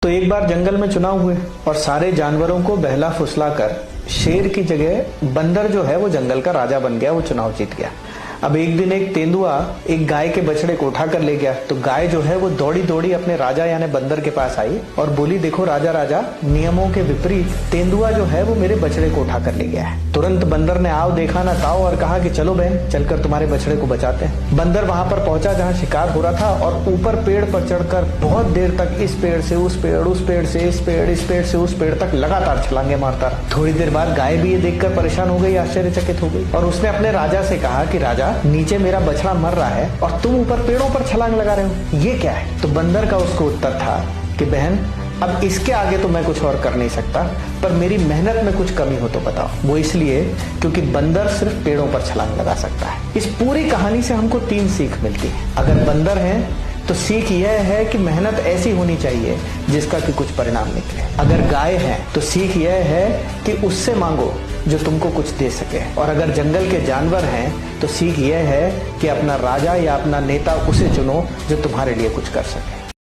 तो एक बार जंगल में चुनाव हुए और सारे जानवरों को बहला फुसलाकर शेर की जगह बंदर जो है वो जंगल का राजा बन गया, वो चुनाव जीत गया। अब एक दिन एक तेंदुआ एक गाय के बछड़े को उठा कर ले गया, तो गाय जो है वो दौड़ी दौड़ी अपने राजा यानी बंदर के पास आई और बोली, देखो राजा राजा, नियमों के विपरीत तेंदुआ जो है वो मेरे बछड़े को उठा कर ले गया है। तुरंत बंदर ने आओ देखा ना ताओ और कहा कि चलो बहन, चलकर तुम्हारे बछड़े को बचाते हैं। बंदर वहां पर पहुंचा जहां शिकार हो रहा था और ऊपर पेड़ पर चढ़कर बहुत देर तक इस पेड़ से उस पेड़, उस पेड़ से इस पेड़, इस पेड़ से उस पेड़ तक लगातार छलांगे मारता रहा। थोड़ी देर बाद गाय भी ये देखकर परेशान हो गई, आश्चर्यचकित हो गई और उसने अपने राजा से कहा कि राजा, नीचे मेरा बछड़ा मर रहा है और तुम ऊपर पेड़ों पर छलांग लगा रहे हो, ये क्या है? तो बंदर का उसको उत्तर था कि बहन, अब इसके आगे तो मैं कुछ और कर नहीं सकता, पर मेरी मेहनत में कुछ कमी हो तो बताओ। वो इसलिए क्योंकि बंदर सिर्फ पेड़ों पर छलांग लगा सकता है। इस पूरी कहानी से हमको 3 सीख मिलती है। अगर बंदर हैं तो सीख यह है कि मेहनत ऐसी होनी चाहिए जिसका कि कुछ परिणाम निकले। अगर गाय है तो सीख यह है कि उससे मांगो जो तुमको कुछ दे सके। और अगर जंगल के जानवर हैं तो सीख यह है कि अपना राजा या अपना नेता उसे चुनो जो तुम्हारे लिए कुछ कर सके।